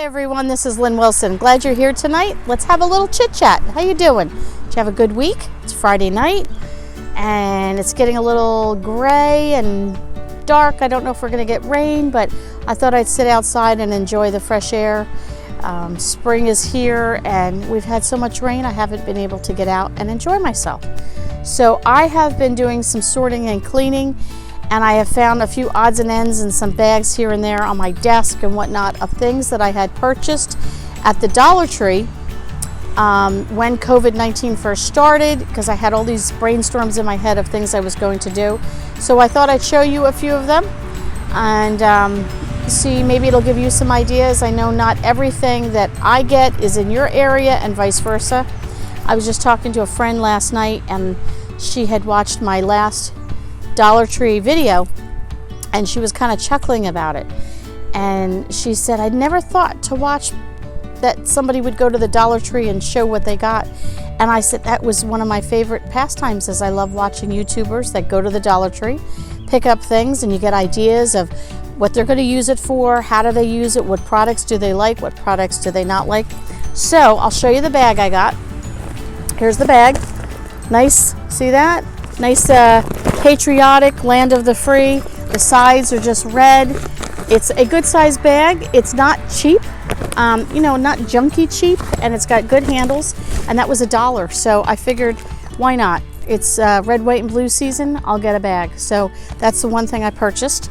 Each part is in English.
everyone, this is Lynn Wilson. Glad you're here tonight. Let's have a little chit chat. How you doing? Did you have a good week? It's Friday night and it's getting a little gray and dark. I don't know if we're going to get rain, but I thought I'd sit outside and enjoy the fresh air. Spring is here and we've had so much rain I haven't been able to get out and enjoy myself. So I have been doing some sorting and cleaning, and I have found a few odds and ends and some bags here and there on my desk and whatnot of things that I had purchased at the Dollar Tree when COVID-19 first started, because I had all these brainstorms in my head of things I was going to do. So I thought I'd show you a few of them and see, maybe it'll give you some ideas. I know not everything that I get is in your area and vice versa. I was just talking to a friend last night and she had watched my last Dollar Tree video and she was kind of chuckling about it, and she said, I'd never thought to watch that somebody would go to the Dollar Tree and show what they got. And I said that was one of my favorite pastimes, is I love watching YouTubers that go to the Dollar Tree, pick up things, and you get ideas of what they're going to use it for, how do they use it, what products do they like, what products do they not like. So I'll show you the bag I got. Here's the bag. Nice, see that? Nice patriotic, land of the free. The sides are just red. It's a good size bag. It's not cheap, not junky cheap, and it's got good handles, and that was $1. So I figured, why not? It's red, white, and blue season. I'll get a bag. So that's the one thing I purchased.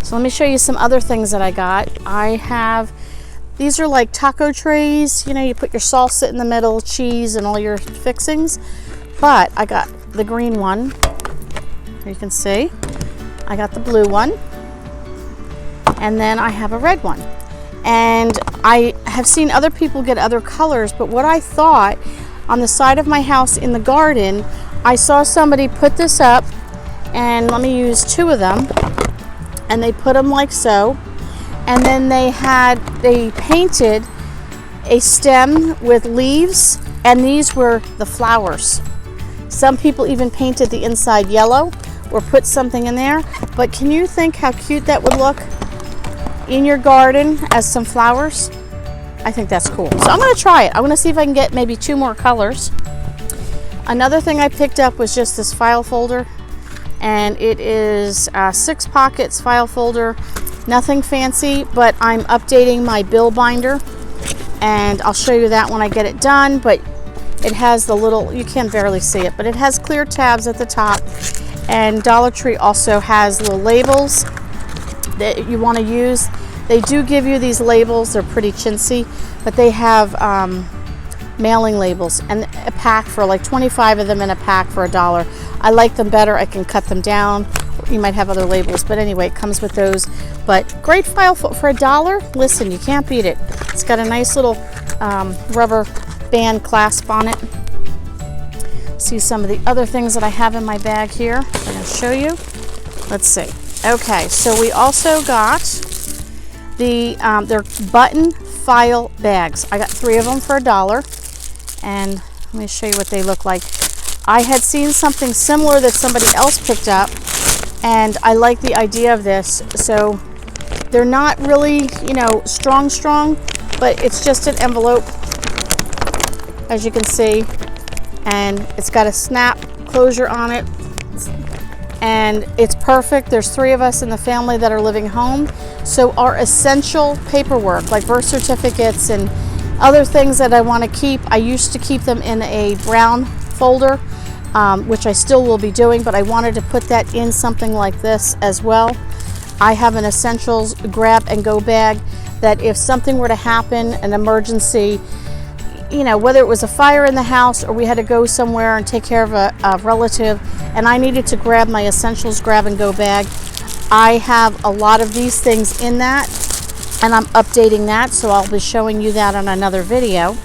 So let me show you some other things that I got. I have, these are like taco trays. You put your salsa in the middle, cheese, and all your fixings. But I got the green one. You can see. I got the blue one. And then I have a red one. And I have seen other people get other colors, but what I thought, on the side of my house in the garden, I saw somebody put this up, and let me use two of them, and they put them like so, and then they painted a stem with leaves, and these were the flowers. Some people even painted the inside yellow or put something in there, but can you think how cute that would look in your garden as some flowers? I think that's cool. So I'm going to try it. I'm going to see if I can get maybe 2 more colors. Another thing I picked up was just this file folder, and it is 6 pockets file folder. Nothing fancy, but I'm updating my bill binder, and I'll show you that when I get it done. But it has the little, you can barely see it, but it has clear tabs at the top, and Dollar Tree also has little labels that you want to use. They do give you these labels. They're pretty chintzy, but they have mailing labels, and a pack for like 25 of them in a pack for $1. I like them better. I can cut them down. You might have other labels, but anyway, it comes with those. But great file for $1. Listen, you can't beat it. It's got a nice little rubber band clasp on it. See some of the other things that I have in my bag here. I'm going to show you. Let's see. Okay, so we also got their button file bags. I got 3 of them for $1, and let me show you what they look like. I had seen something similar that somebody else picked up, and I like the idea of this. So they're not really, strong, but it's just an envelope, as you can see, and it's got a snap closure on it, and it's perfect. There's 3 of us in the family that are living home, so our essential paperwork like birth certificates and other things that I want to keep, I used to keep them in a brown folder, which I still will be doing, but I wanted to put that in something like this as well. I have an essentials grab and go bag that if something were to happen, an emergency, whether it was a fire in the house or we had to go somewhere and take care of a relative, and I needed to grab my essentials grab and go bag, I have a lot of these things in that, and I'm updating that, so I'll be showing you that on another video.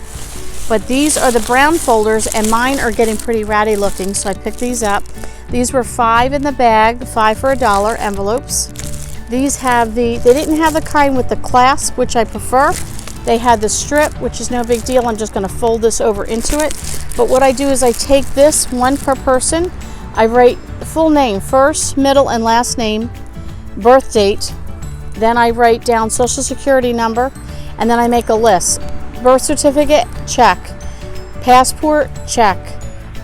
But these are the brown folders, and mine are getting pretty ratty looking, so I picked these up. These were 5 in the bag, 5 for $1 envelopes. These have they didn't have the kind with the clasp, which I prefer. They had the strip, which is no big deal. I'm just going to fold this over into it. But what I do is I take this, 1 per person. I write the full name, first, middle, and last name, birth date. Then I write down social security number, And then I make a list. Birth certificate, check. Passport, check.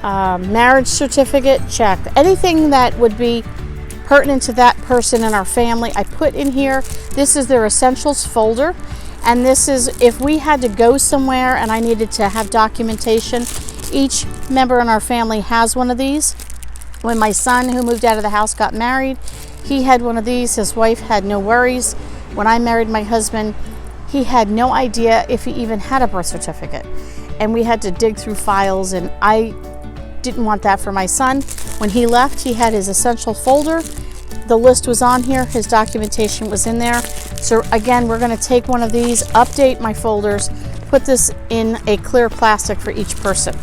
Marriage certificate, check. Anything that would be pertinent to that person in our family, I put in here. This is their essentials folder. And this is if we had to go somewhere and I needed to have documentation. Each member in our family has one of these. When my son, who moved out of the house, got married, he had one of these. His wife had no worries. When I married my husband, he had no idea if he even had a birth certificate. And we had to dig through files, and I didn't want that for my son. When he left, he had his essential folder. The list was on here. His documentation was in there. So again, we're going to take one of these, update my folders, put this in a clear plastic for each person.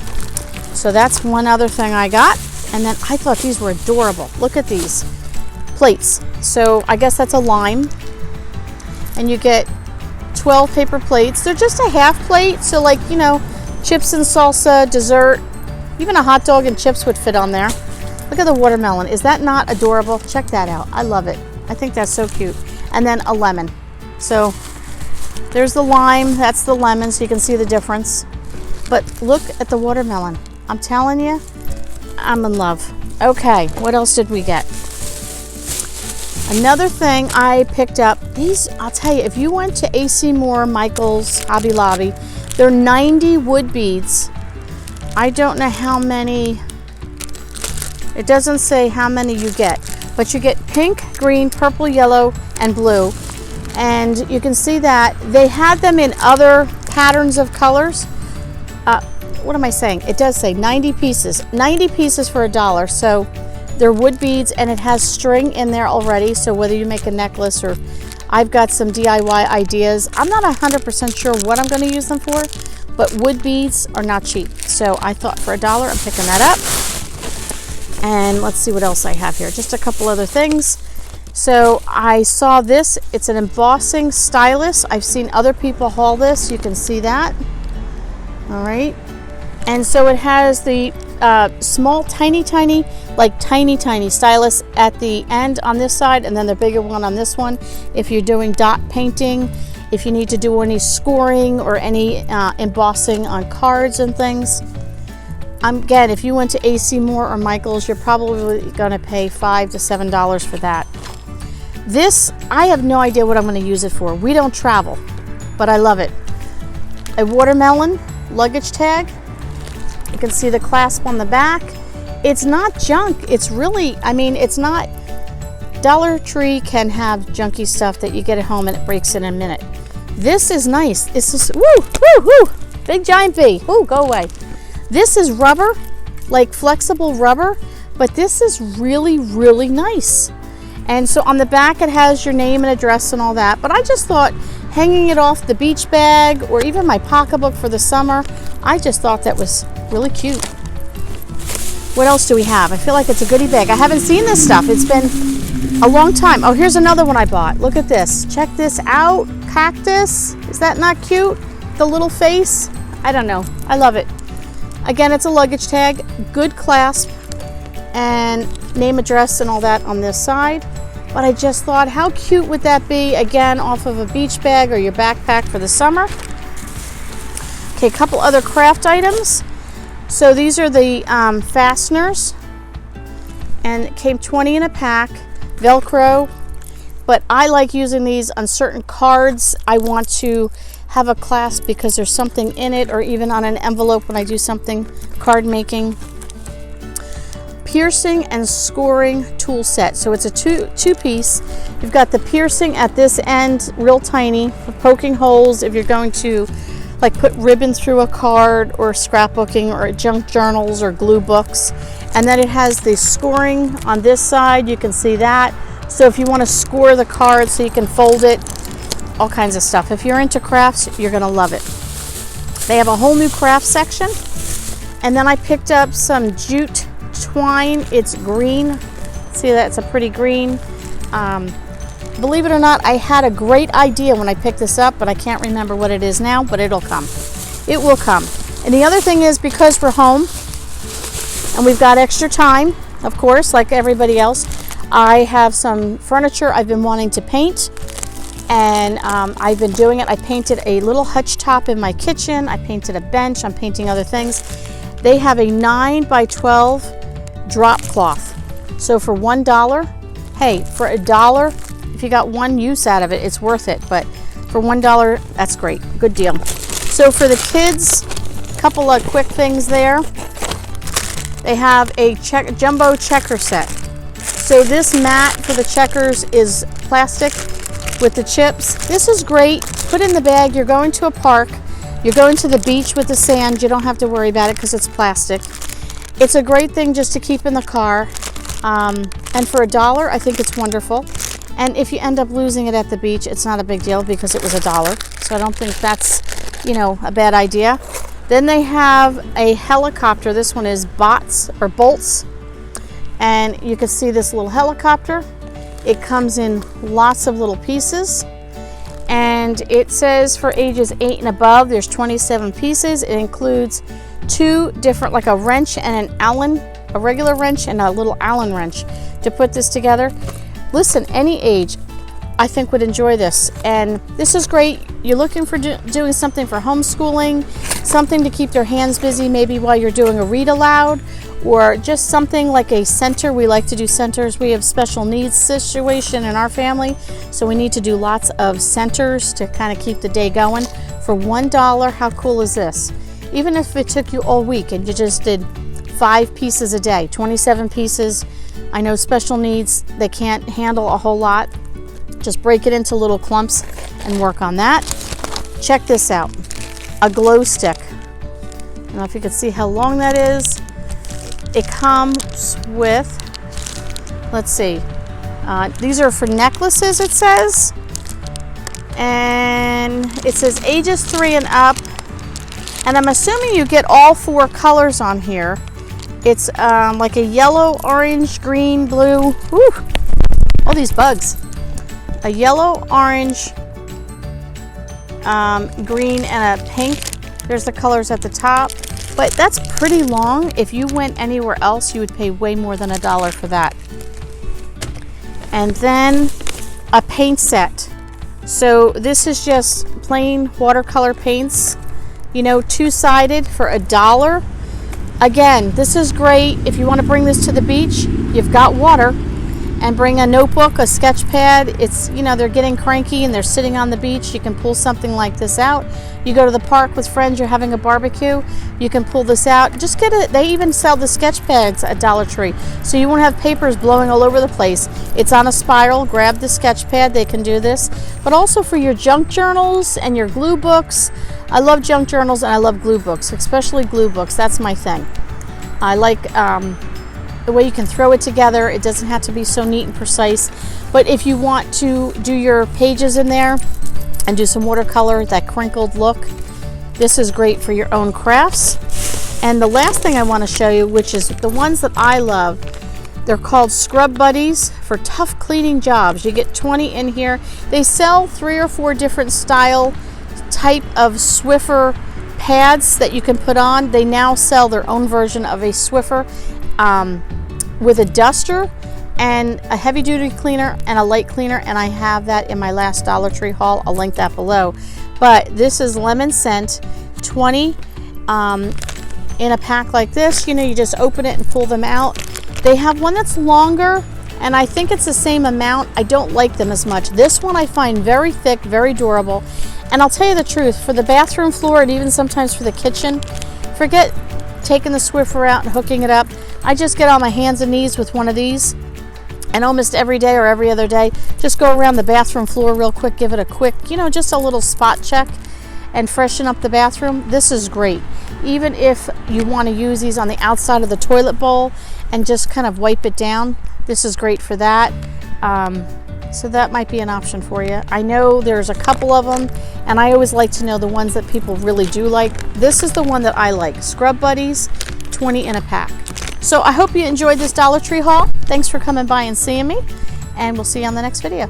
So that's one other thing I got. And then I thought these were adorable. Look at these plates. So I guess that's a lime. And you get 12 paper plates. They're just a half plate. So like, you know, chips and salsa, dessert, even a hot dog and chips would fit on there. Look at the watermelon. Is that not adorable? Check that out. I love it. I think that's so cute. And then a lemon. So there's the lime. That's the lemon, so you can see the difference. But look at the watermelon. I'm telling you, I'm in love. Okay, what else did we get? Another thing I picked up, these, I'll tell you, if you went to AC Moore, Michael's, Hobby Lobby, they're 90 wood beads. I don't know how many, it doesn't say how many you get, but you get pink, green, purple, yellow, and blue. And you can see that they had them in other patterns of colors. What am I saying? It does say 90 pieces. 90 pieces for $1. So they're wood beads, and it has string in there already. So whether you make a necklace, or I've got some DIY ideas. I'm not 100% sure what I'm going to use them for, but wood beads are not cheap. So I thought for $1, I'm picking that up. And let's see what else I have here. Just a couple other things. So I saw this. It's an embossing stylus. I've seen other people haul this. You can see that. All right. And so it has the small, tiny stylus at the end on this side, and then the bigger one on this one. If you're doing dot painting, if you need to do any scoring or any embossing on cards and things. Again, if you went to AC Moore or Michael's, you're probably going to pay $5 to $7 for that. This, I have no idea what I'm going to use it for. We don't travel, but I love it. A watermelon luggage tag. You can see the clasp on the back. It's not junk. It's really, I mean, it's not, Dollar Tree can have junky stuff that you get at home and it breaks in a minute. This is nice. It's just, woo, woo, woo, big giant bee. Woo, go away. This is rubber, like flexible rubber, but this is really, really nice. And so on the back, it has your name and address and all that. But I just thought hanging it off the beach bag or even my pocketbook for the summer, I just thought that was really cute. What else do we have? I feel like it's a goodie bag. I haven't seen this stuff. It's been a long time. Oh, here's another one I bought. Look at this. Check this out. Cactus. Is that not cute? The little face. I don't know. I love it. Again, it's a luggage tag. Good clasp. And name, address, and all that on this side. But I just thought, how cute would that be? Again, off of a beach bag or your backpack for the summer. Okay, a couple other craft items. So these are the fasteners, and it came 20 in a pack, Velcro, but I like using these on certain cards. I want to have a clasp because there's something in it, or even on an envelope when I do something card making. Piercing and scoring tool set. So it's a two-piece. You've got the piercing at this end, real tiny, for poking holes if you're going to like put ribbon through a card or scrapbooking or junk journals or glue books. And then it has the scoring on this side. You can see that. So if you want to score the card so you can fold it, all kinds of stuff. If you're into crafts, you're going to love it. They have a whole new craft section. And then I picked up some jute twine. It's green. See that? It's a pretty green. Believe it or not, I had a great idea when I picked this up, but I can't remember what it is now, but it'll come. It will come. And the other thing is, because we're home and we've got extra time, of course, like everybody else, I have some furniture I've been wanting to paint. And I've been doing it. I painted a little hutch top in my kitchen. I painted a bench. I'm painting other things. They have a 9 by 12 drop cloth. So for $1, hey, for $1, if you got one use out of it, it's worth it. But for $1, that's great. Good deal. So for the kids, a couple of quick things there. They have a jumbo checker set. So this mat for the checkers is plastic with the chips. This is great. Put in the bag. You're going to a park. You're going to the beach with the sand. You don't have to worry about it because it's plastic. It's a great thing just to keep in the car. And for $1, I think it's wonderful. And if you end up losing it at the beach, it's not a big deal because it was $1. So I don't think that's, you know, a bad idea. Then they have a helicopter. This one is bolts. And you can see this little helicopter. It comes in lots of little pieces, and it says for ages 8 and above, there's 27 pieces. It includes 2 different, like a wrench and an Allen, a regular wrench and a little Allen wrench to put this together. Listen, any age, I think would enjoy this. And this is great. You're looking for doing something for homeschooling, something to keep their hands busy, maybe while you're doing a read aloud, or just something like a center. We like to do centers. We have special needs situation in our family, so we need to do lots of centers to kind of keep the day going. For $1, how cool is this? Even if it took you all week and you just did 5 pieces a day, 27 pieces. I know special needs, they can't handle a whole lot. Just break it into little clumps and work on that. Check this out, a glow stick. I don't know if you can see how long that is. It comes with, let's see, these are for necklaces, it says. And it says ages 3 and up. And I'm assuming you get all 4 colors on here. It's like a yellow, orange, green, blue. Woo! All these bugs. A yellow, orange, green, and a pink. There's the colors at the top. But that's pretty long. If you went anywhere else, you would pay way more than $1 for that. And then a paint set. So this is just plain watercolor paints, you know, 2-sided for $1. Again, this is great if you want to bring this to the beach. You've got water, and bring a notebook, a sketch pad. It's, you know, they're getting cranky and they're sitting on the beach. You can pull something like this out. You go to the park with friends, you're having a barbecue, you can pull this out. Just get it. They even sell the sketch pads at Dollar Tree, so you won't have papers blowing all over the place. It's on a spiral. Grab the sketch pad. They can do this. But also for your junk journals and your glue books. I love junk journals and I love glue books, especially glue books. That's my thing. I like the way you can throw it together. It doesn't have to be so neat and precise. But if you want to do your pages in there and do some watercolor, that crinkled look, this is great for your own crafts. And the last thing I want to show you, which is the ones that I love, they're called Scrub Buddies for tough cleaning jobs. You get 20 in here. They sell 3 or 4 different type of Swiffer pads that you can put on. They now sell their own version of a Swiffer with a duster and a heavy duty cleaner and a light cleaner, and I have that in my last Dollar Tree haul. I'll link that below. But this is lemon scent, 20 in a pack like this. You know, you just open it and pull them out. They have one that's longer, and I think it's the same amount. I don't like them as much. This one I find very thick, very durable. And I'll tell you the truth, for the bathroom floor and even sometimes for the kitchen, forget taking the Swiffer out and hooking it up. I just get on my hands and knees with one of these, and almost every day or every other day, just go around the bathroom floor real quick, give it a quick, you know, just a little spot check and freshen up the bathroom. This is great. Even if you want to use these on the outside of the toilet bowl and just kind of wipe it down, this is great for that. So that might be an option for you. I know there's a couple of them, and I always like to know the ones that people really do like. This is the one that I like, Scrub Buddies, 20 in a pack. So I hope you enjoyed this Dollar Tree haul. Thanks for coming by and seeing me, and we'll see you on the next video.